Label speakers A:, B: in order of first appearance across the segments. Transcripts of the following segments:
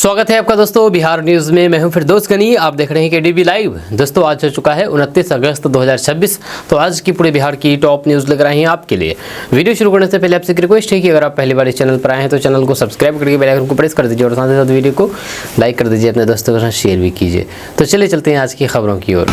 A: स्वागत है आपका दोस्तों बिहार न्यूज में। मैं हूं फिरदौस गनी। आप देख रहे हैं केडीबी लाइव। दोस्तों आज हो चुका है 29 अगस्त 2026। तो आज की पूरे बिहार की टॉप न्यूज लग रही हैं आपके लिए। वीडियो शुरू करने से पहले आपसे एक रिक्वेस्ट है कि अगर आप पहली बार इस चैनल पर आए हैं तो चैनल को सब्सक्राइब करके बेल आइकन को प्रेस कर दीजिए और साथ ही साथ वीडियो को लाइक कर दीजिए, अपने दोस्तों के साथ शेयर भी कीजिए। तो चलिए चलते हैं आज की खबरों की ओर।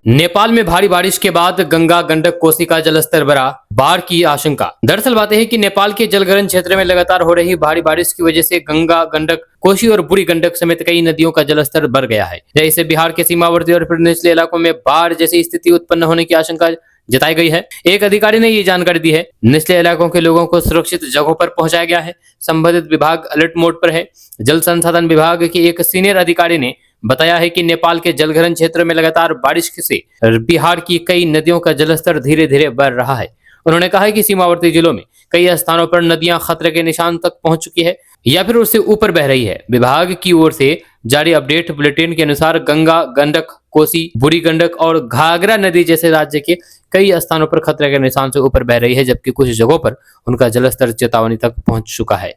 A: नेपाल में भारी बारिश के बाद गंगा गंडक कोसी का जलस्तर बढ़ा, बाढ़ की आशंका। दरअसल बात है कि नेपाल के जलग्रहण क्षेत्र में लगातार हो रही भारी बारिश की वजह से गंगा गंडक कोसी और बूढ़ी गंडक समेत कई नदियों का जलस्तर बढ़ गया है, जिससे बिहार के सीमावर्ती और फिर निचले इलाकों में बाढ़ जैसी स्थिति उत्पन्न होने की आशंका जताई गई है। एक अधिकारी ने ये जानकारी दी है। निचले इलाकों के लोगों को सुरक्षित जगहों पर पहुंचाया गया है। संबंधित विभाग अलर्ट मोड पर है। जल संसाधन विभाग के एक सीनियर अधिकारी ने बताया है कि नेपाल के जलग्रहण क्षेत्र में लगातार बारिश से बिहार की कई नदियों का जलस्तर धीरे धीरे बढ़ रहा है। उन्होंने कहा है कि सीमावर्ती जिलों में कई स्थानों पर नदियां खतरे के निशान तक पहुंच चुकी है या फिर उससे ऊपर बह रही है। विभाग की ओर से जारी अपडेट बुलेटिन के अनुसार गंगा गंडक कोसी बूढ़ी गंडक और घाघरा नदी जैसे राज्य के कई स्थानों पर खतरे के निशान से ऊपर बह रही है, जबकि कुछ जगहों पर उनका जलस्तर चेतावनी तक पहुंच चुका है।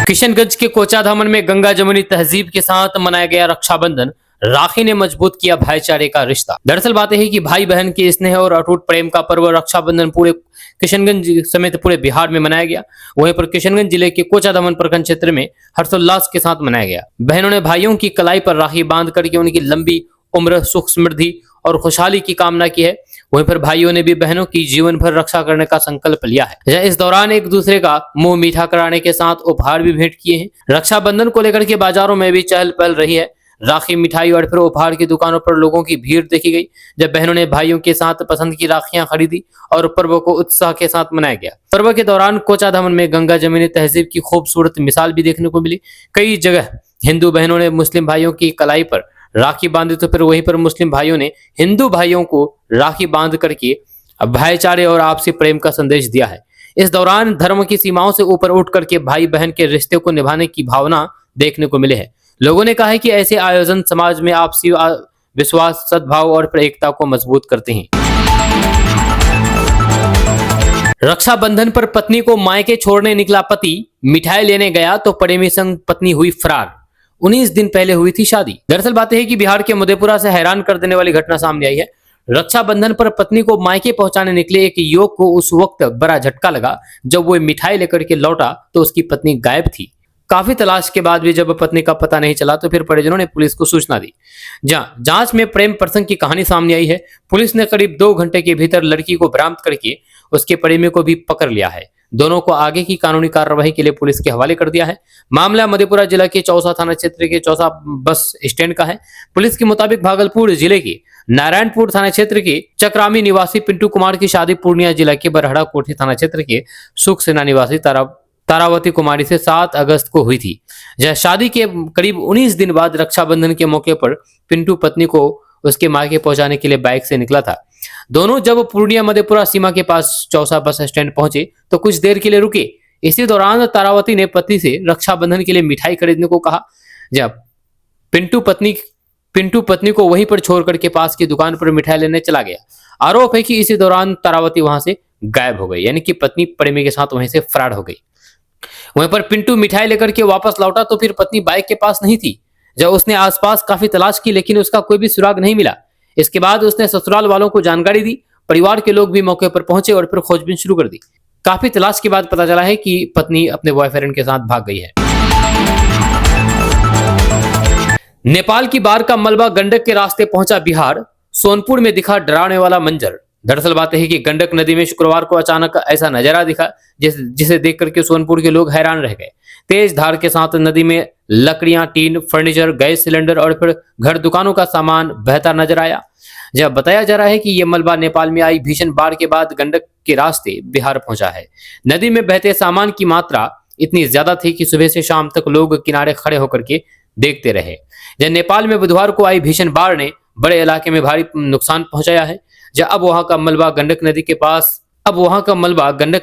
A: किशनगंज के कोचाधामन में गंगा जमुनी तहजीब के साथ मनाया गया रक्षाबंधन। राखी ने मजबूत किया भाईचारे का रिश्ता। दरअसल बात है कि भाई बहन के स्नेह और अटूट प्रेम का पर्व रक्षाबंधन पूरे किशनगंज समेत पूरे बिहार में मनाया गया। वहीं पर किशनगंज जिले के कोचाधामन प्रखंड क्षेत्र में हर्षोल्लास के साथ मनाया गया। बहनों ने भाइयों की कलाई पर राखी बांध करके उनकी लंबी उम्र, सुख समृद्धि और खुशहाली की कामना की है। वहीं पर भाइयों ने भी बहनों की जीवन भर रक्षा करने का संकल्प लिया है। इस दौरान एक दूसरे का मुंह मीठा कराने के साथ उपहार भी भेंट किए हैं। रक्षाबंधन को लेकर के बाजारों में भी चहल पहल रही है। राखी, मिठाई और फिर उपहार की दुकानों पर लोगों की भीड़ देखी गई, जब बहनों ने भाइयों के साथ पसंद की राखियां खरीदी और पर्व को उत्साह के साथ मनाया गया। पर्व के दौरान कोचाधामन में गंगा जमुनी तहजीब की खूबसूरत मिसाल भी देखने को मिली। कई जगह हिंदू बहनों ने मुस्लिम भाइयों की कलाई पर राखी बांधी, तो फिर वहीं पर मुस्लिम भाइयों ने हिंदू भाइयों को राखी बांध करके भाईचारे और आपसी प्रेम का संदेश दिया है। इस दौरान धर्म की सीमाओं से ऊपर उठ करके भाई बहन के रिश्ते को निभाने की भावना देखने को मिले है। लोगों ने कहा है कि ऐसे आयोजन समाज में आपसी विश्वास, सद्भाव और एकता को मजबूत करते हैं। रक्षाबंधन पर पत्नी को मायके छोड़ने निकला पति, मिठाई लेने गया तो प्रेमी संग पत्नी हुई फरार। 19 दिन पहले हुई थी शादी। दरअसल बात है कि बिहार के मधेपुरा से हैरान कर देने वाली घटना सामने आई है। रक्षाबंधन पर पत्नी को मायके पहुंचाने निकले एक युवक को उस वक्त बड़ा झटका लगा जब वो मिठाई लेकर के लौटा तो उसकी पत्नी गायब थी। काफी तलाश के बाद भी जब पत्नी का पता नहीं चला तो फिर परिजनों ने पुलिस को सूचना दी। जहां जांच में प्रेम प्रसंग की कहानी सामने आई है। पुलिस ने करीब 2 घंटे के भीतर लड़की को बरामद करके उसके प्रेमी को भी पकड़ लिया है। दोनों को आगे की कानूनी कार्रवाई के लिए पुलिस के हवाले कर दिया है। मामला मधेपुरा जिला के चौसा थाना क्षेत्र के चौसा बस स्टैंड का है। पुलिस के मुताबिक भागलपुर जिले के नारायणपुर थाना क्षेत्र के चक्रामी निवासी पिंटू कुमार की शादी पूर्णिया जिला के बरहड़ा कोठी थाना क्षेत्र के सुख सेना निवासी तारावती कुमारी से 7 अगस्त को हुई थी। जहां शादी के करीब 19 दिन बाद रक्षाबंधन के मौके पर पिंटू पत्नी को उसके मायके पहुंचाने के लिए बाइक से निकला था। दोनों जब पूर्णिया मधेपुरा सीमा के पास चौसा बस स्टैंड पहुंचे तो कुछ देर के लिए रुके। इसी दौरान तारावती ने पति से रक्षाबंधन के लिए मिठाई खरीदने को कहा। जब पिंटू पत्नी को वहीं पर छोड़ करके पास की दुकान पर मिठाई लेने चला गया। आरोप है कि इसी दौरान तारावती वहां से गायब हो गई, यानी कि पत्नी प्रेमी के साथ वहीं से फरार हो गई। वहीं पर पिंटू मिठाई लेकर के वापस लौटा तो फिर पत्नी बाइक के पास नहीं थी। जब उसने आसपास काफी तलाश की लेकिन उसका कोई भी सुराग नहीं मिला। इसके बाद उसने ससुराल वालों को जानकारी दी। परिवार के लोग भी मौके पर पहुंचे और फिर खोजबीन शुरू कर दी। काफी तलाश के बाद पता चला है कि पत्नी अपने बॉयफ्रेंड के साथ भाग गई है। नेपाल की बाढ़ का मलबा गंडक के रास्ते पहुंचा बिहार। सोनपुर में दिखा डरावने वाला मंजर। दरअसल बात है कि गंडक नदी में शुक्रवार को अचानक ऐसा नजारा दिखा जिसे देख करके सोनपुर के लोग हैरान रह गए। तेज धार के साथ नदी में लकड़ियां, टीन, फर्नीचर, गैस सिलेंडर और फिर घर दुकानों का सामान बहता नजर आया। जब बताया जा रहा है कि यह मलबा नेपाल में आई भीषण बाढ़ के बाद गंडक के रास्ते बिहार पहुंचा है। नदी में बहते सामान की मात्रा इतनी ज्यादा थी कि सुबह से शाम तक लोग किनारे खड़े होकर के देखते रहे। जब नेपाल में बुधवार को आई भीषण बाढ़ ने बड़े इलाके में भारी नुकसान पहुंचाया है। जब अब वहां का मलबा गंडक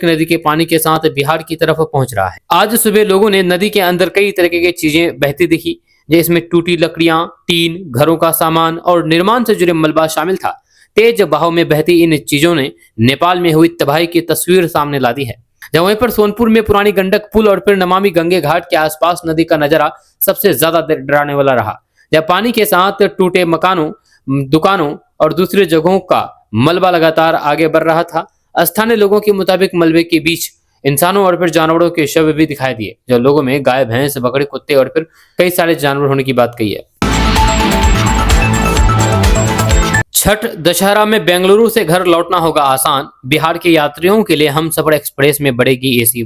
A: नदी के पानी के साथ बिहार की तरफ पहुंच रहा है। आज सुबह लोगों ने नदी के अंदर कई तरह की चीजें बहती दिखी, जिसमें टूटी लकड़ियां, टीन, घरों का सामान और निर्माण से जुड़े मलबा शामिल था। तेज बहाव में बहती इन चीजों ने नेपाल में हुई तबाही की तस्वीर सामने ला दी है। जब वहीं पर सोनपुर में पुरानी गंडक पुल और फिर नमामि गंगे घाट के आसपास नदी का नजारा सबसे ज्यादा डराने वाला रहा, जब पानी के साथ टूटे मकानों, दुकानों और दूसरी जगहों का मलबा लगातार आगे बढ़ रहा था। स्थानीय लोगों के मुताबिक मलबे के बीच इंसानों और फिर जानवरों के शव भी दिखाई दिए, जब लोगों में गाय, भैंस, बकरी, कुत्ते और फिर कई सारे जानवर होने की बात कही है। छठ दशहरा में बेंगलुरु से घर लौटना होगा आसान, बिहार के यात्रियों के लिए हमसफर एक्सप्रेस में बढ़ेगी एसी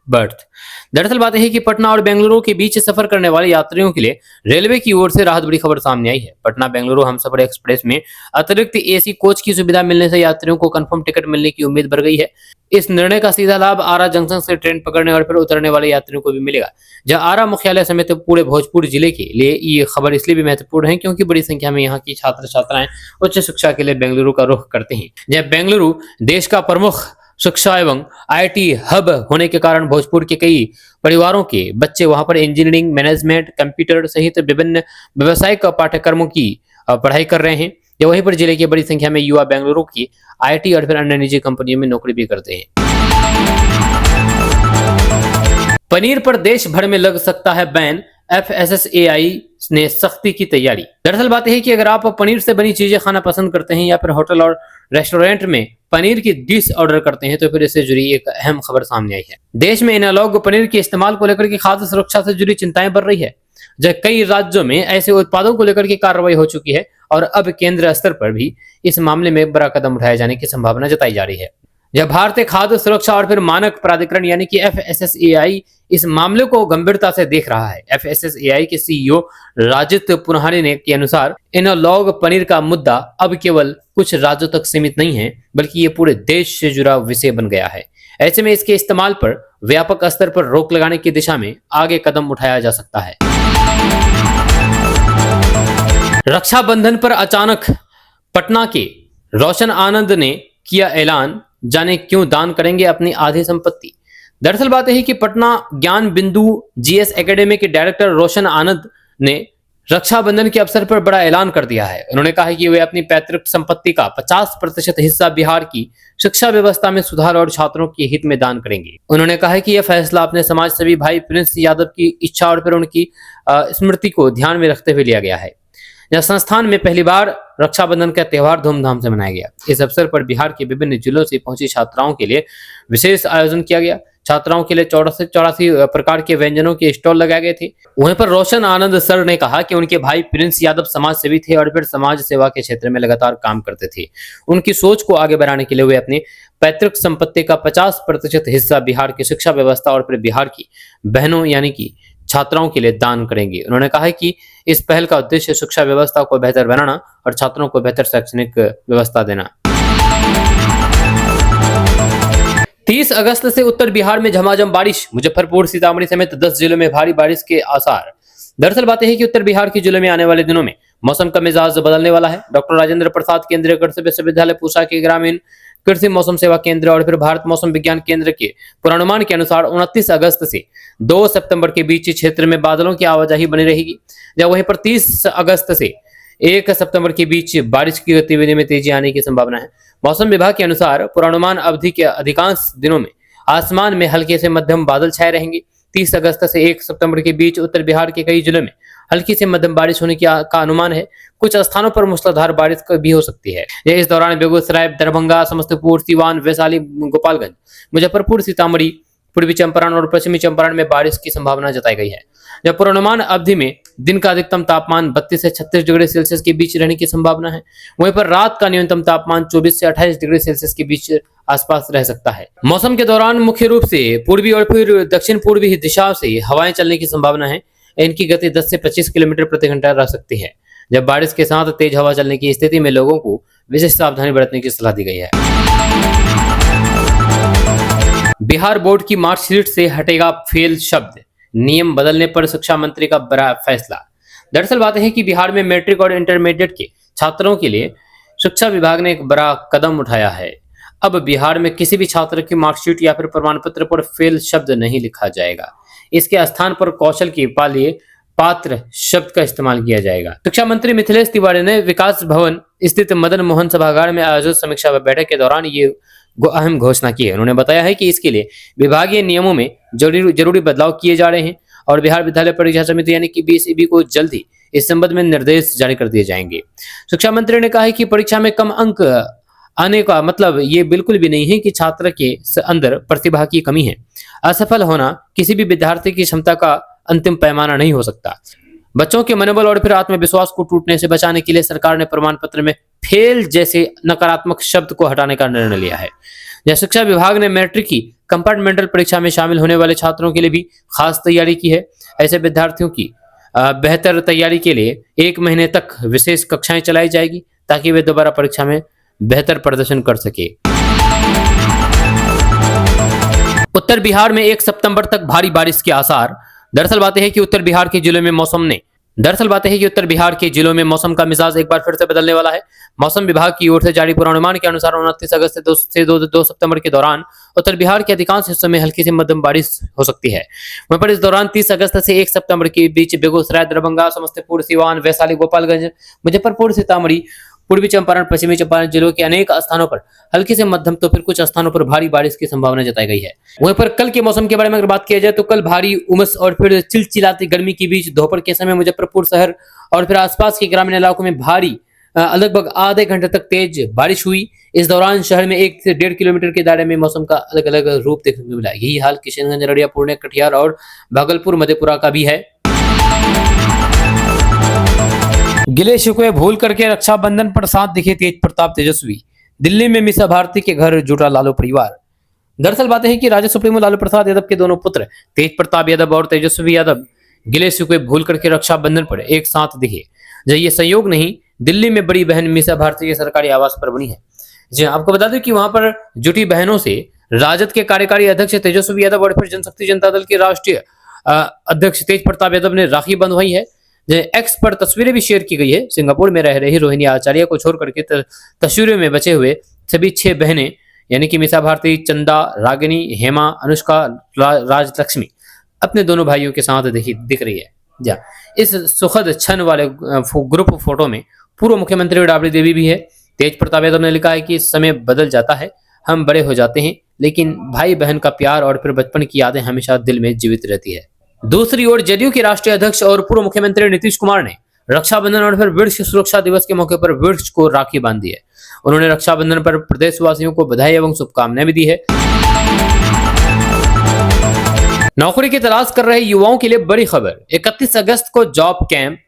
A: बर्थ। दरअसल बात यह है कि पटना और बेंगलुरु के बीच सफर करने वाले यात्रियों के लिए रेलवे की ओर से राहत भरी खबर सामने आई है। पटना बेंगलुरु हमसफर एक्सप्रेस में अतिरिक्त एसी कोच की सुविधा मिलने से यात्रियों को कंफर्म टिकट मिलने की उम्मीद बढ़ गई है। इस निर्णय का सीधा लाभ आरा जंक्शन से ट्रेन पकड़ने और फिर उतरने वाले यात्रियों को भी मिलेगा। जहां आरा मुख्यालय समेत पूरे भोजपुर जिले के लिए ये खबर इसलिए भी महत्वपूर्ण है क्योंकि बड़ी संख्या में यहाँ की छात्र छात्राएं उच्च शिक्षा के लिए बेंगलुरु का रुख करते हैं। जब बेंगलुरु देश का प्रमुख शिक्षा एवं आईटी हब होने के कारण भोजपुर के कई परिवारों के बच्चे वहां पर इंजीनियरिंग, मैनेजमेंट, कंप्यूटर सहित विभिन्न व्यावसायिक पाठ्यक्रमों की पढ़ाई कर रहे हैं। या वहीं पर जिले की बड़ी संख्या में युवा बेंगलुरु की आईटी और फिर अन्य निजी कंपनियों में नौकरी भी करते हैं। पनीर पर देश भर में लग सकता है बैन, FSSAI ने सख्ती की तैयारी। दरअसल बात यह है कि अगर आप पनीर से बनी चीजें खाना पसंद करते हैं या फिर होटल और रेस्टोरेंट में पनीर की डिश ऑर्डर करते हैं तो फिर इससे जुड़ी एक अहम खबर सामने आई है। देश में एनालॉग पनीर के इस्तेमाल को लेकर के खाद्य सुरक्षा से जुड़ी चिंताएं बढ़ रही है, जब कई राज्यों में ऐसे उत्पादों को लेकर के कार्रवाई हो चुकी है और अब केंद्र स्तर पर भी इस मामले में बड़ा कदम उठाए जाने की संभावना जताई जा रही है। जब भारतीय खाद्य सुरक्षा और फिर मानक प्राधिकरण यानी कि FSSAI इस मामले को गंभीरता से देख रहा है। FSSAI के CEO राजित पुनहानी ने के अनुसार एनालॉग पनीर का मुद्दा अब केवल कुछ राज्यों तक सीमित नहीं है बल्कि ये पूरे देश से जुड़ा विषय बन गया है। ऐसे में इसके इस्तेमाल पर व्यापक स्तर पर रोक लगाने की दिशा में आगे कदम उठाया जा सकता है। रक्षाबंधन पर अचानक पटना के रोशन आनंद ने किया ऐलान, जाने क्यों दान करेंगे अपनी आधी संपत्ति। दरअसल बात यह है कि पटना ज्ञान बिंदु GS एकेडमी के डायरेक्टर रोशन आनंद ने रक्षाबंधन के अवसर पर बड़ा ऐलान कर दिया है। उन्होंने कहा है कि वे अपनी पैतृक संपत्ति का 50% हिस्सा बिहार की शिक्षा व्यवस्था में सुधार और छात्रों के हित में दान करेंगे। उन्होंने कहा है कि यह फैसला अपने समाज सेवी भाई प्रिंस यादव की इच्छा और फिर उनकी स्मृति को ध्यान में रखते हुए लिया गया है। यह संस्थान में पहली बार रक्षाबंधन का त्यौहार धूमधाम से मनाया गया। इस अवसर पर बिहार के विभिन्न जिलों से पहुंची छात्राओं के लिए विशेष आयोजन किया गया। छात्राओं के लिए 84 प्रकार के व्यंजनों के स्टॉल लगाए गए थे। वहीं पर रोशन आनंद सर ने कहा कि उनके भाई प्रिंस यादव समाज सेवी थे और फिर समाज सेवा के क्षेत्र में लगातार काम करते थे। उनकी सोच को आगे बढ़ाने के लिए वे अपने पैतृक संपत्ति का 50% हिस्सा बिहार की शिक्षा व्यवस्था और फिर बिहार की बहनों यानी कि छात्राओं के लिए दान करेंगे। उन्होंने कहा कि इस पहल का उद्देश्य शिक्षा व्यवस्था को बेहतर बनाना और छात्रों को बेहतर शैक्षणिक व्यवस्था देना। 30 अगस्त से उत्तर बिहार में झमाझम बारिश, मुजफ्फरपुर, सीतामढ़ी समेत 10 जिलों में भारी बारिश के आसार। दरअसल बात है कि उत्तर बिहार के जिलों में आने वाले दिनों में मौसम का मिजाज बदलने वाला है। डॉक्टर राजेंद्र प्रसाद केंद्रीय कृषि विश्वविद्यालय पूसा के ग्रामीण कृषि मौसम सेवा केंद्र और फिर भारत मौसम विज्ञान केंद्र के पूर्वानुमान के अनुसार 29 अगस्त से 2 सितंबर के बीच क्षेत्र में बादलों की आवाजाही बनी रहेगी, जब वहीं पर 30 अगस्त से 1 सितंबर के बीच बारिश की गतिविधि में तेजी आने की संभावना है। मौसम विभाग के अनुसार पूर्वानुमान अवधि के अधिकांश दिनों में आसमान में हल्के से मध्यम बादल छाए रहेंगे। 30 अगस्त से 1 सितंबर के बीच उत्तर बिहार के कई जिलों में हल्की से मध्यम बारिश होने का अनुमान है। कुछ स्थानों पर मूसलाधार बारिश भी हो सकती है। इस दौरान बेगूसराय, दरभंगा, समस्तीपुर, सीवान, वैशाली, गोपालगंज, मुजफ्फरपुर, सीतामढ़ी, पूर्वी चंपारण और पश्चिमी चंपारण में बारिश की संभावना जताई गई है। जब पूर्वानुमान अवधि में दिन का अधिकतम तापमान 32 से 36 डिग्री सेल्सियस के बीच रहने की संभावना है, वहीं पर रात का न्यूनतम तापमान 24 से 28 डिग्री सेल्सियस के बीच आसपास रह सकता है। मौसम के दौरान मुख्य रूप से पूर्वी और फिर दक्षिण पूर्वी दिशा से हवाएं चलने की संभावना है। इनकी गति 10 से 25 किलोमीटर प्रति घंटा रह सकती है। जब बारिश के साथ तेज हवा चलने की स्थिति में लोगों को विशेष सावधानी बरतने की सलाह दी गई है। बिहार बोर्ड की मार्कशीट से हटेगा फेल शब्द, नियम बदलने पर शिक्षा मंत्री का बड़ा फैसला। दरअसल बात है कि बिहार में मैट्रिक और इंटरमीडिएट के छात्रों के लिए शिक्षा विभाग ने एक बड़ा कदम उठाया है। अब बिहार में किसी भी छात्र की मार्कशीट या फिर प्रमाण पत्र पर फेल शब्द नहीं लिखा जाएगा। इसके स्थान पर कौशल के लिए पात्र शब्द का इस्तेमाल किया जाएगा। शिक्षा मंत्री मिथिलेश तिवारी ने विकास भवन स्थित मदन मोहन सभागार में आयोजित समीक्षा बैठक के दौरान ये अहम घोषणा की है। उन्होंने बताया है कि इसके लिए विभागीय नियमों में जरूरी बदलाव किए जा रहे हैं और बिहार विद्यालय परीक्षा समिति यानी कि बीएसईबी को जल्द ही इस संबंध में निर्देश जारी कर दिए जाएंगे। शिक्षा मंत्री ने कहा है कि परीक्षा में कम अंक आने का मतलब ये बिल्कुल भी नहीं है कि छात्र के अंदर प्रतिभा की कमी है। असफल होना किसी भी विद्यार्थी की क्षमता का अंतिम पैमाना नहीं हो सकता। बच्चों के मनोबल और फिर आत्मविश्वास को टूटने से बचाने के लिए सरकार ने प्रमाण पत्र में फेल जैसे नकारात्मक शब्द को हटाने का निर्णय लिया है। यह शिक्षा विभाग ने मैट्रिक की कंपार्टमेंटल परीक्षा में शामिल होने वाले छात्रों के लिए भी खास तैयारी की है। ऐसे विद्यार्थियों की बेहतर तैयारी के लिए 1 महीने तक विशेष कक्षाएं चलाई जाएगी ताकि वे दोबारा परीक्षा में बेहतर प्रदर्शन कर सके। उत्तर बिहार में 1 सितंबर तक भारी बारिश के आसार। दरअसल बातें हैं कि उत्तर बिहार के जिलों में मौसम का मिजाज एक बार फिर से बदलने वाला है। मौसम विभाग की ओर से जारी पूर्वानुमान के अनुसार 29 अगस्त से 2 सितंबर के दौरान उत्तर बिहार के अधिकांश हिस्सों में हल्की से मध्यम बारिश हो सकती है। वहीं पर इस दौरान 30 अगस्त से 1 सितंबर के बीच बेगूसराय, दरभंगा, समस्तीपुर, सिवान, वैशाली, गोपालगंज, मुजफ्फरपुर, सीतामढ़ी, पूर्वी चंपारण, पश्चिमी चंपारण जिलों के अनेक स्थानों पर हल्की से मध्यम तो फिर कुछ स्थानों पर भारी बारिश की संभावना जताई गई है। वहीं पर कल के मौसम के बारे में अगर बात किया जाए तो कल भारी उमस और फिर चिलचिलाती गर्मी के बीच दोपहर के समय मुजफ्फरपुर शहर और फिर आसपास के ग्रामीण इलाकों में भारी लगभग आधे घंटे तक तेज बारिश हुई। इस दौरान शहर में 1 से 1.5 किलोमीटर के दायरे में मौसम का अलग अलग रूप देखने को मिला। यही हाल किशनगंज, अररिया, पूर्णिया, कटिहार और भागलपुर, मधेपुरा का भी है। गिले शिकवे भूल करके रक्षाबंधन पर साथ दिखे तेज प्रताप तेजस्वी। दिल्ली में मीसा भारती के घर जुटा लालू परिवार। दरअसल बातें हैं कि राज्य सुप्रीमो लालू प्रसाद यादव के दोनों पुत्र तेज प्रताप यादव और तेजस्वी यादव गिले शिकवे भूल करके रक्षाबंधन पर एक साथ दिखे। जब ये संयोग नहीं, दिल्ली में बड़ी बहन मीसा भारती के सरकारी आवास पर बनी है। जी आपको बता दें कि वहां पर जुटी बहनों से राजद के कार्यकारी अध्यक्ष तेजस्वी यादव और फिर जनशक्ति जनता दल के राष्ट्रीय अध्यक्ष तेज प्रताप यादव ने राखी बंधवाई है। एक्स पर तस्वीरें भी शेयर की गई है। सिंगापुर में रह रही रोहिणी आचार्य को छोड़ करके तस्वीरों में बचे हुए सभी 6 बहनें यानी कि मीसा भारती, चंदा, रागिनी, हेमा, अनुष्का, राजलक्ष्मी अपने दोनों भाइयों के साथ दिख रही है। इस सुखद क्षण वाले ग्रुप फोटो में पूर्व मुख्यमंत्री राबड़ी देवी भी है। तेज प्रताप यादव ने लिखा है कि समय बदल जाता है, हम बड़े हो जाते हैं, लेकिन भाई बहन का प्यार और फिर बचपन की यादें हमेशा दिल में जीवित रहती है। दूसरी ओर जदयू के राष्ट्रीय अध्यक्ष और पूर्व मुख्यमंत्री नीतीश कुमार ने रक्षाबंधन और फिर वृक्ष सुरक्षा दिवस के मौके पर वृक्ष को राखी बांध दी है। उन्होंने रक्षाबंधन पर प्रदेशवासियों को बधाई एवं शुभकामनाएं भी दी है। नौकरी की तलाश कर रहे युवाओं के लिए बड़ी खबर, 31 अगस्त को जॉब कैंप।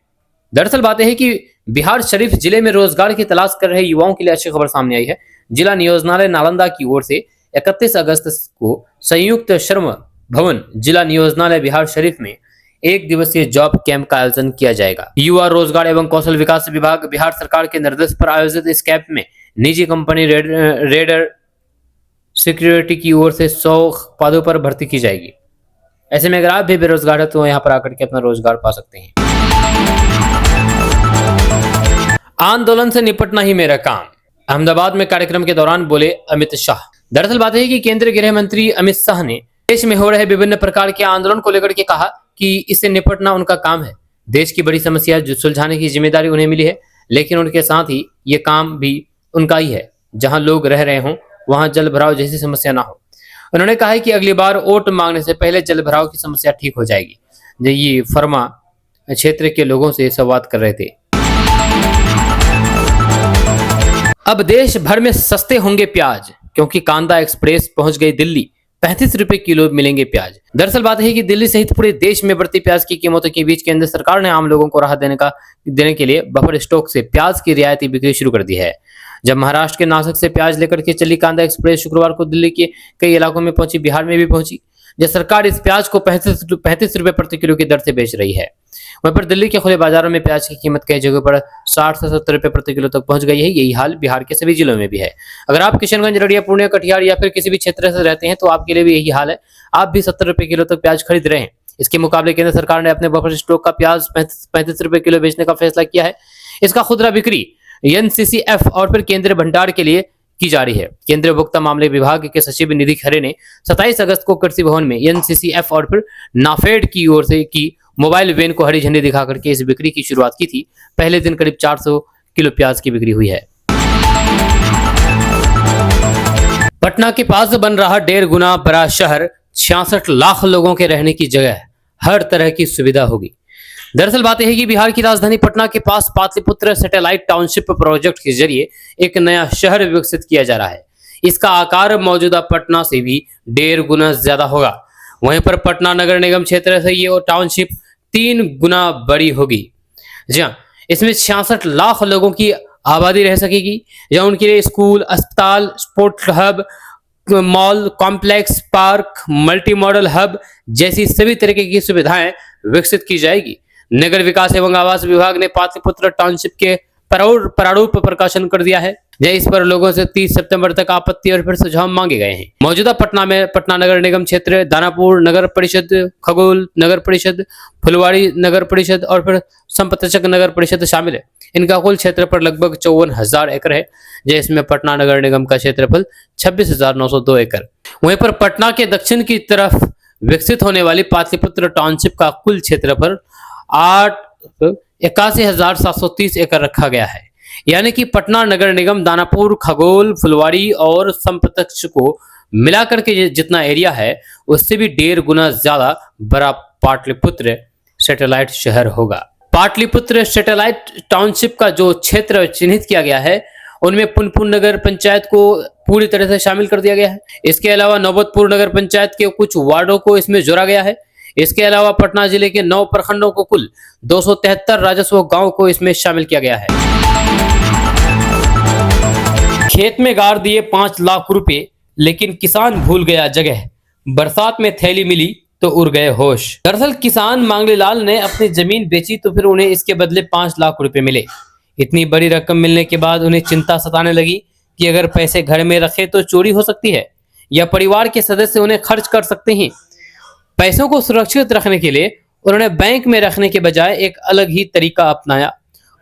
A: दरअसल बातें हैं कि बिहार शरीफ जिले में रोजगार की तलाश कर रहे युवाओं के लिए अच्छी खबर सामने आई है। जिला नियोजनालय नालंदा की ओर से 31 अगस्त को संयुक्त श्रम भवन जिला नियोजनालय बिहार शरीफ में 1 दिवसीय जॉब कैंप का आयोजन किया जाएगा। युवा रोजगार एवं कौशल विकास विभाग बिहार सरकार के निर्देश पर आयोजित इस कैंप में निजी कंपनी रेडर सिक्योरिटी की ओर से 100 पदों पर भर्ती की जाएगी। ऐसे में अगर आप भी बेरोजगार है तो यहाँ पर आकर के अपना रोजगार पा सकते हैं। आंदोलन से निपटना ही मेरा काम, अहमदाबाद में कार्यक्रम के दौरान बोले अमित शाह। दरअसल बात है कि केंद्रीय गृह मंत्री अमित शाह ने देश में हो रहे विभिन्न प्रकार के आंदोलन को लेकर के कहा कि इससे निपटना उनका काम है। देश की बड़ी समस्या सुलझाने की जिम्मेदारी उन्हें मिली है, लेकिन उनके साथ ही ये काम भी उनका ही है। जहां लोग रह रहे हों वहां जल भराव जैसी समस्या ना हो। उन्होंने कहा है कि अगली बार वोट मांगने से पहले जल भराव की समस्या ठीक हो जाएगी। ये फरमा क्षेत्र के लोगों से संवाद कर रहे थे। अब देश भर में सस्ते होंगे प्याज, क्योंकि कांदा एक्सप्रेस पहुंच गई दिल्ली। 35 रुपए किलो मिलेंगे प्याज। दरअसल बात है कि दिल्ली सहित पूरे देश में बढ़ती प्याज की कीमतों के बीच केंद्र सरकार ने आम लोगों को राहत देने के लिए बफर स्टॉक से प्याज की रियायती बिक्री शुरू कर दी है। जब महाराष्ट्र के नासिक से प्याज लेकर के चली कांदा एक्सप्रेस शुक्रवार को दिल्ली के कई इलाकों में पहुंची, बिहार में भी पहुंची। जब सरकार इस प्याज को 35 रुपए प्रति किलो की दर से बेच रही है, वहीं पर दिल्ली के खुले बाजारों में प्याज की कीमत कई जगह पर 60 से 70 रुपए प्रति किलो तक पहुंच गई है। यही हाल बिहार के सभी जिलों में भी है। अगर आप किशनगंज, अररिया, पूर्णिया, कटिहार या फिर किसी भी क्षेत्र से रहते हैं तो आपके लिए भी यही हाल है। आप भी 70 रुपए किलो तक प्याज खरीद रहे हैं। इसके मुकाबले केंद्र सरकार ने अपने बफर स्टॉक का प्याज 35 रुपए किलो बेचने का फैसला किया है। इसका खुदरा बिक्री एनसीसीएफ और फिर केंद्रीय भंडार के लिए की जा रही है। केंद्रीय उपभोक्ता मामले विभाग के सचिव निधि खरे ने 27 अगस्त को कृषि भवन में एनसीसीएफ और फिर नाफेड की ओर से की मोबाइल वैन को हरी झंडी दिखा करके इस बिक्री की शुरुआत की थी। पहले दिन करीब 400 किलो प्याज की बिक्री हुई है। पटना के पास बन रहा 1.5 गुना बड़ा शहर, 66 लाख लोगों के रहने की जगह, हर तरह की सुविधा होगी। दरअसल बात यह है कि बिहार की राजधानी पटना के पास पाटलिपुत्र सैटेलाइट टाउनशिप प्रोजेक्ट के जरिए एक नया शहर विकसित किया जा रहा है। इसका आकार मौजूदा पटना से भी 1.5 गुना ज्यादा होगा। वहीं पर पटना नगर निगम क्षेत्र से ये टाउनशिप 3 गुना बड़ी होगी। जी हाँ, इसमें 66 लाख लोगों की आबादी रह सकेगी, या उनके लिए स्कूल, अस्पताल, sport hub, mall complex, park, multi modal hub जैसी सभी तरीके की सुविधाएं विकसित की जाएगी। नगर विकास एवं आवास विभाग ने पाटलिपुत्र टाउनशिप के प्रारूप प्रकाशन कर दिया है। इस पर लोगों से 30 सितंबर तक आपत्ति और फिर सुझाव मांगे गए हैं। मौजूदा पटना में पटना नगर निगम क्षेत्र, दानापुर नगर परिषद, खगोल नगर परिषद, फुलवाड़ी नगर परिषद और फिर संपतचक नगर परिषद शामिल है। इनका कुल क्षेत्र पर लगभग 54,000 एकड़ है, जिसमें पटना नगर निगम का क्षेत्रफल 26,902 एकड़। वहीं पर पटना के दक्षिण की तरफ विकसित होने वाली पाटलिपुत्र टाउनशिप का कुल क्षेत्रफल 81,730 एकड़ रखा गया है। यानी कि पटना नगर निगम दानापुर, खगोल, फुलवाड़ी और संपतचक को मिलाकर के जितना एरिया है, उससे भी 1.5 गुना ज्यादा बड़ा पाटलिपुत्र सैटेलाइट शहर होगा। पाटलिपुत्र सैटेलाइट टाउनशिप का जो क्षेत्र चिन्हित किया गया है, उनमें पुनपुन नगर पंचायत को पूरी तरह से शामिल कर दिया गया है। इसके अलावा नौबतपुर नगर पंचायत के कुछ वार्डों को इसमें जोड़ा गया है। इसके अलावा पटना जिले के 9 प्रखंडों को कुल 273 राजस्व गांव को इसमें शामिल किया गया है। खेत में गाड़ दिए 5 लाख रुपए, लेकिन किसान भूल गया जगह, बरसात में थैली मिली तो उड़ गए होश। दरअसल किसान मांगलीलाल ने अपनी जमीन बेची तो फिर उन्हें इसके बदले 5 लाख रुपए मिले। इतनी बड़ी रकम मिलने के बाद उन्हें चिंता सताने लगी कि अगर पैसे घर में रखे तो चोरी हो सकती है, या परिवार के सदस्य उन्हें खर्च कर सकते हैं। पैसों को सुरक्षित रखने के लिए उन्होंने बैंक में रखने के बजाय एक अलग ही तरीका अपनाया।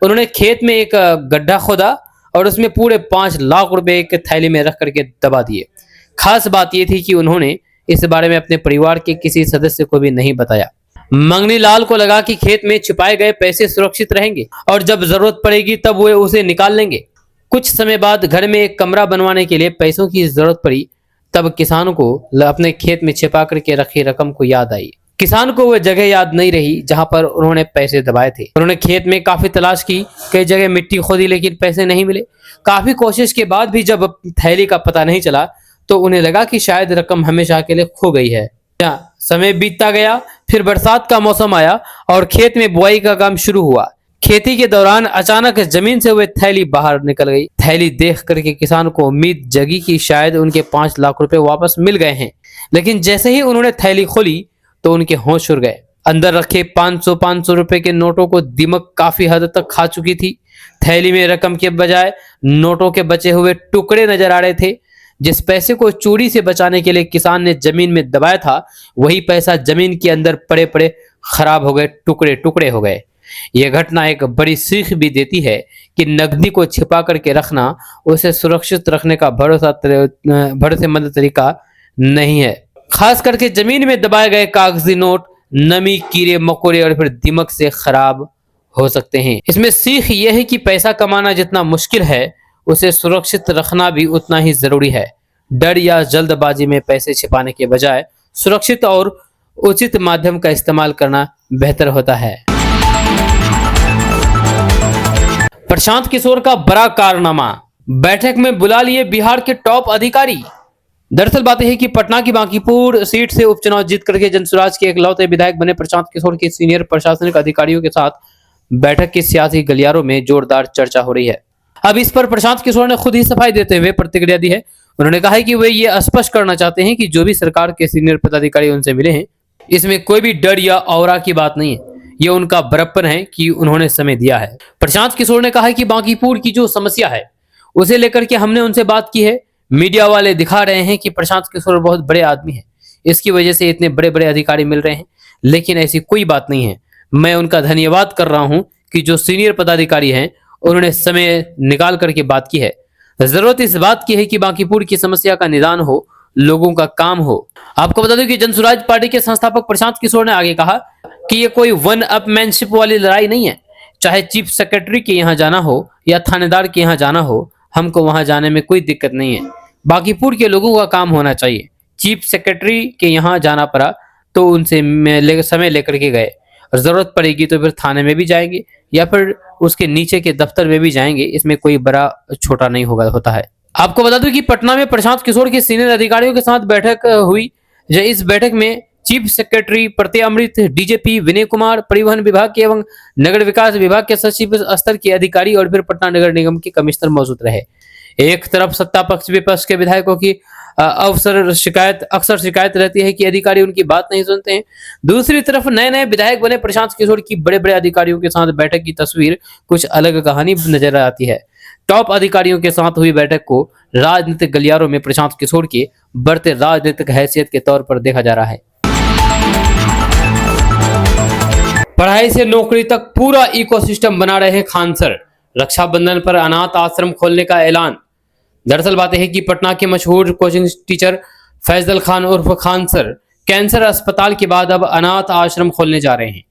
A: उन्होंने खेत में एक गड्ढा खोदा और उसमें पूरे 5 लाख रुपए एक थैली में रख करके दबा दिए। खास बात यह थी कि उन्होंने इस बारे में अपने परिवार के किसी सदस्य को भी नहीं बताया। मंगनीलाल को लगा कि खेत में छिपाए गए पैसे सुरक्षित रहेंगे और जब जरूरत पड़ेगी तब वो उसे निकाल लेंगे। कुछ समय बाद घर में एक कमरा बनवाने के लिए पैसों की जरूरत पड़ी, तब किसान को अपने खेत में छिपा करके रखी रकम को याद आई। किसान को वह जगह याद नहीं रही जहां पर उन्होंने पैसे दबाए थे। उन्होंने खेत में काफी तलाश की, कई जगह मिट्टी खोदी, लेकिन पैसे नहीं मिले। काफी कोशिश के बाद भी जब थैली का पता नहीं चला तो उन्हें लगा कि शायद रकम हमेशा के लिए खो गई है। समय बीतता गया, फिर बरसात का मौसम आया और खेत में बुआई का काम शुरू हुआ। खेती के दौरान अचानक जमीन से वह थैली बाहर निकल गई। थैली देख करके किसान को उम्मीद जगी कि शायद उनके 5 लाख रुपए वापस मिल गए हैं, लेकिन जैसे ही उन्होंने थैली खोली तो उनके होश उड़ गए। अंदर रखे 500 रुपए के नोटों को दीमक काफी हद तक खा चुकी थी। थैली में रकम के बजाय नोटों के बचे हुए टुकड़े नजर आ रहे थे। जिस पैसे को चोरी से बचाने के लिए किसान ने जमीन में दबाया था, वही पैसा जमीन के अंदर पड़े पड़े खराब हो गए, टुकड़े टुकड़े हो गए। यह घटना एक बड़ी सीख भी देती है कि नकदी को छिपा करके रखना उसे सुरक्षित रखने का भरोसेमंद तरीका नहीं है। खास करके जमीन में दबाए गए कागजी नोट नमी, कीड़े मकोड़े और फिर दीमक से खराब हो सकते हैं। इसमें सीख यह है कि पैसा कमाना जितना मुश्किल है, उसे सुरक्षित रखना भी उतना ही जरूरी है। डर या जल्दबाजी में पैसे छिपाने के बजाय सुरक्षित और उचित माध्यम का इस्तेमाल करना बेहतर होता है। प्रशांत किशोर का बड़ा कारनामा, बैठक में बुला लिए बिहार के टॉप अधिकारी। दरअसल बात यह है कि पटना की बांकीपुर सीट से उपचुनाव जीत करके जनसुराज के इकलौते विधायक बने प्रशांत किशोर की सीनियर प्रशासनिक अधिकारियों के साथ बैठक के सियासी गलियारों में जोरदार चर्चा हो रही है। अब इस पर प्रशांत किशोर ने खुद ही सफाई देते हुए प्रतिक्रिया दी है। उन्होंने कहा है कि वे ये स्पष्ट करना चाहते हैं कि जो भी सरकार के सीनियर पदाधिकारी उनसे मिले हैं, इसमें कोई भी डर या औरा की बात नहीं है। ये उनका बड़प्पन है कि उन्होंने समय दिया है। प्रशांत किशोर ने कहा है कि बांकीपुर की जो समस्या है उसे लेकर के हमने उनसे बात की है। मीडिया वाले दिखा रहे हैं कि प्रशांत किशोर बहुत बड़े आदमी हैं, इसकी वजह से इतने बड़े बड़े अधिकारी मिल रहे हैं, लेकिन ऐसी कोई बात नहीं है। मैं उनका धन्यवाद कर रहा हूं कि जो सीनियर पदाधिकारी हैं उन्होंने समय निकाल करके बात की है। जरूरत इस बात की है कि बांकीपुर की समस्या का निदान हो, लोगों का काम हो। आपको बता दूं कि जनसुराज पार्टी के संस्थापक प्रशांत किशोर ने आगे कहा कि ये कोई वन अपमैनशिप वाली लड़ाई नहीं है। चाहे चीफ सेक्रेटरी के यहाँ जाना हो या थानेदार के यहाँ जाना हो, हमको वहां जाने में कोई दिक्कत नहीं है। बांकीपुर के लोगों का काम होना चाहिए। चीफ सेक्रेटरी के यहाँ जाना पड़ा तो उनसे समय लेकर के गए, और जरूरत पड़ेगी तो फिर थाने में भी जाएंगे या फिर उसके नीचे के दफ्तर में भी जाएंगे। इसमें कोई बड़ा छोटा नहीं होता है। आपको बता दूं कि पटना में प्रशांत किशोर के सीनियर अधिकारियों के साथ बैठक हुई। इस बैठक में चीफ सेक्रेटरी प्रत्यय अमृत, डीजीपी विनय कुमार, परिवहन विभाग के एवं नगर विकास विभाग के सचिव स्तर के अधिकारी और फिर पटना नगर निगम के कमिश्नर मौजूद रहे। एक तरफ सत्ता पक्ष विपक्ष के विधायकों की अक्सर शिकायत रहती है कि अधिकारी उनकी बात नहीं सुनते हैं। दूसरी तरफ नए नए विधायक बने प्रशांत किशोर की बड़े बड़े अधिकारियों के साथ बैठक की तस्वीर कुछ अलग कहानी नजर आती है। टॉप अधिकारियों के साथ हुई बैठक को राजनीतिक गलियारों में प्रशांत किशोर के बढ़ते राजनीतिक हैसियत के तौर पर देखा जा रहा है। पढ़ाई से नौकरी तक पूरा इकोसिस्टम बना रहे हैं खान सर। रक्षाबंधन पर अनाथ आश्रम खोलने का ऐलान। दरअसल बात है कि पटना के मशहूर कोचिंग टीचर फैजल खान उर्फ खान सर कैंसर अस्पताल के बाद अब अनाथ आश्रम खोलने जा रहे हैं।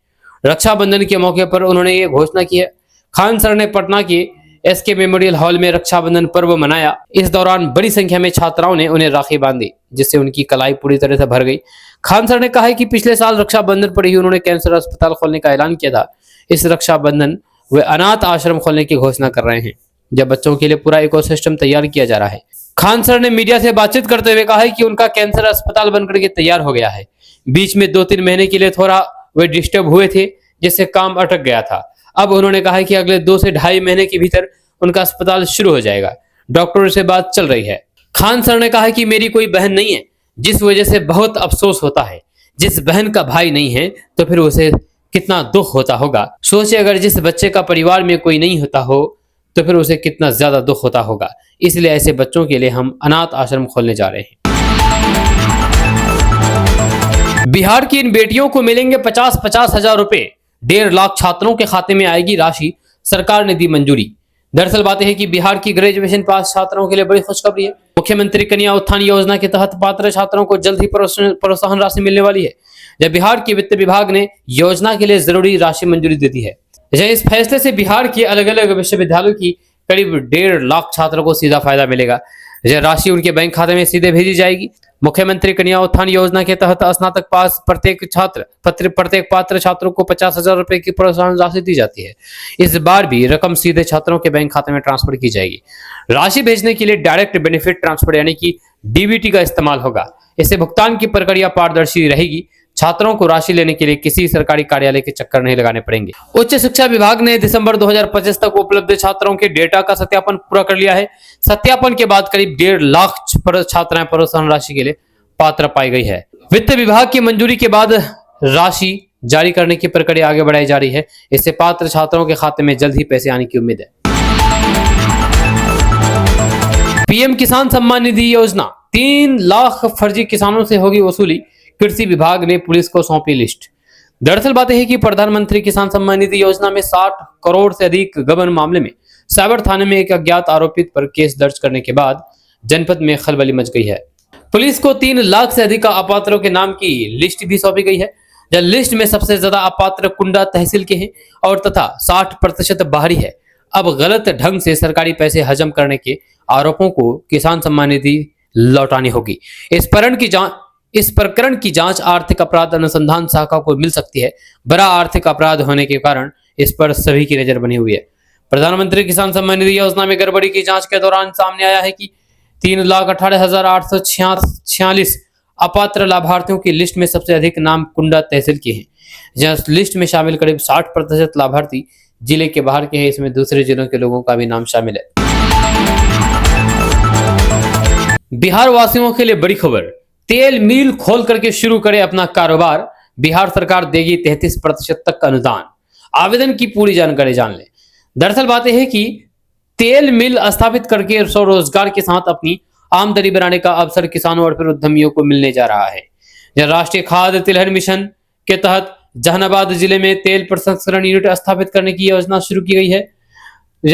A: रक्षाबंधन के मौके पर उन्होंने ये घोषणा की है। खान सर ने पटना के एसके मेमोरियल हॉल में रक्षाबंधन पर्व मनाया। इस दौरान बड़ी संख्या में छात्राओं ने उन्हें राखी बांधी, जिससे उनकी कलाई पूरी तरह से भर गई। खान सर ने कहा है कि पिछले साल रक्षाबंधन पर ही उन्होंने कैंसर अस्पताल खोलने का ऐलान किया था। इस रक्षाबंधन वे अनाथ आश्रम खोलने की घोषणा कर रहे हैं, जब बच्चों के लिए पूरा इकोसिस्टम तैयार किया जा रहा है। खान सर ने मीडिया से बातचीत करते हुए कहा है कि उनका कैंसर अस्पताल बनकर के तैयार हो गया है। बीच में 2-3 महीने के लिए थोड़ा वे डिस्टर्ब हुए थे, जिससे काम अटक गया था। अब उन्होंने कहा है कि अगले 2 से 2.5 महीने के भीतर उनका अस्पताल शुरू हो जाएगा। डॉक्टरों से बात चल रही है। खान सर ने कहा है कि मेरी कोई बहन नहीं है, जिस वजह से बहुत अफसोस होता है। जिस बहन का भाई नहीं है तो फिर उसे कितना दुख होता होगा। सोचिए, अगर जिस बच्चे का परिवार में कोई नहीं होता हो तो फिर उसे कितना ज्यादा दुख होता होगा। इसलिए ऐसे बच्चों के लिए हम अनाथ आश्रम खोलने जा रहे हैं। बिहार की इन बेटियों को मिलेंगे 50-50 हजार रुपए। 1.5 लाख छात्रों के खाते में आएगी राशि, सरकार ने दी मंजूरी। दरअसल बात है कि बिहार की ग्रेजुएशन पास छात्रों के लिए बड़ी खुशखबरी है। मुख्यमंत्री कन्या उत्थान योजना के तहत पात्र छात्रों को जल्द ही प्रोत्साहन राशि मिलने वाली है। जब बिहार के वित्त विभाग ने योजना के लिए जरूरी राशि मंजूरी दे दी है। इस फैसले से बिहार के अलग अलग विश्वविद्यालयों की करीब 1.5 लाख छात्रों को सीधा फायदा मिलेगा। यह राशि उनके बैंक खाते में सीधे भेजी जाएगी। मुख्यमंत्री कन्या उत्थान योजना के तहत स्नातक पास प्रत्येक पात्र छात्रों को 50,000 रुपए की प्रोत्साहन राशि दी जाती है। इस बार भी रकम सीधे छात्रों के बैंक खाते में ट्रांसफर की जाएगी। राशि भेजने के लिए डायरेक्ट बेनिफिट ट्रांसफर यानी कि डीबीटी का इस्तेमाल होगा। इससे भुगतान की प्रक्रिया पारदर्शी रहेगी। छात्रों को राशि लेने के लिए किसी सरकारी कार्यालय के चक्कर नहीं लगाने पड़ेंगे। उच्च शिक्षा विभाग ने दिसंबर 2025 तक उपलब्ध छात्रों के डेटा का सत्यापन पूरा कर लिया है। सत्यापन के बाद करीब 1.5 लाख छात्राएं प्रोत्साहन राशि के लिए पात्र पाई गई है। वित्त विभाग की मंजूरी के बाद राशि जारी करने की प्रक्रिया आगे बढ़ाई जा रही है। इससे पात्र छात्रों के खाते में जल्द ही पैसे आने की उम्मीद है। पीएम किसान सम्मान निधि योजना, 3 लाख फर्जी किसानों से होगी वसूली। कृषि विभाग ने पुलिस को सौंपी लिस्ट। दरअसल बात है कि प्रधानमंत्री किसान सम्मान निधि योजना में 60 करोड़ से अधिक गबन मामले में साइबर थाने में एक अज्ञात आरोपित पर केस दर्ज करने के बाद जनपद में खलबली मच गई है। पुलिस को 3 लाख से अधिक अपात्रों के नाम की लिस्ट भी सौंपी गई है। जब लिस्ट में सबसे ज्यादा अपात्र कुंडा तहसील के हैं और तथा 60% बाहरी है। अब गलत ढंग से सरकारी पैसे हजम करने के आरोपों को किसान सम्मान निधि लौटानी होगी। इस प्रकरण की जांच आर्थिक अपराध अनुसंधान शाखा को मिल सकती है। बड़ा आर्थिक अपराध होने के कारण इस पर सभी की नजर बनी हुई है। प्रधानमंत्री किसान सम्मान निधि योजना में गड़बड़ी की जांच के दौरान सामने आया है कि 3,18,846 अपात्र लाभार्थियों की लिस्ट में सबसे अधिक नाम कुंडा तहसील के हैं। जहां लिस्ट में शामिल करीब 60% लाभार्थी जिले के बाहर के हैं। इसमें दूसरे जिलों के लोगों का भी नाम शामिल है। बिहार वासियों के लिए बड़ी खबर, तेल मिल खोल करके शुरू करे अपना कारोबार। बिहार सरकार देगी 33% तक अनुदान। आवेदन की पूरी जानकारी जान ले। दरअसल बात यह है कि तेल मिल स्थापित करके स्वरोजगार के साथ अपनी आमदनी बनाने का अवसर किसानों और फिर उद्यमियों को मिलने जा रहा है। राष्ट्रीय खाद्य तिलहन मिशन के तहत जहानाबाद जिले में तेल प्रसंस्करण यूनिट स्थापित करने की योजना शुरू की गई है।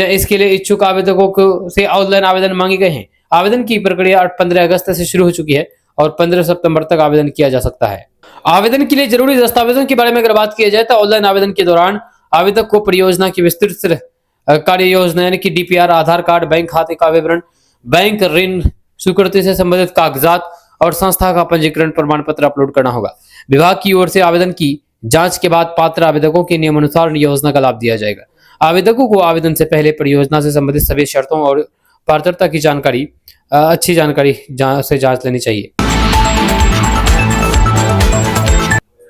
A: इसके लिए इच्छुक आवेदकों को से ऑनलाइन आवेदन मांगे गए हैं। आवेदन की प्रक्रिया 15 अगस्त से शुरू हो चुकी है और 15 सितंबर तक आवेदन किया जा सकता है। आवेदन के लिए जरूरी दस्तावेजों के बारे में अगर बात की जाए तो ऑनलाइन आवेदन के दौरान आवेदक को परियोजना की विस्तृत कार्य योजना यानी कि डीपीआर, आधार कार्ड, बैंक खाते का विवरण, बैंक ऋण स्वीकृति से संबंधित कागजात और संस्था का पंजीकरण प्रमाण पत्र अपलोड करना होगा। विभाग की ओर से आवेदन की जांच के बाद पात्र आवेदकों के नियमानुसार योजना का लाभ दिया जाएगा। आवेदकों को आवेदन से पहले परियोजना से संबंधित सभी शर्तों और पात्रता की अच्छी जानकारी से जांच लेनी चाहिए।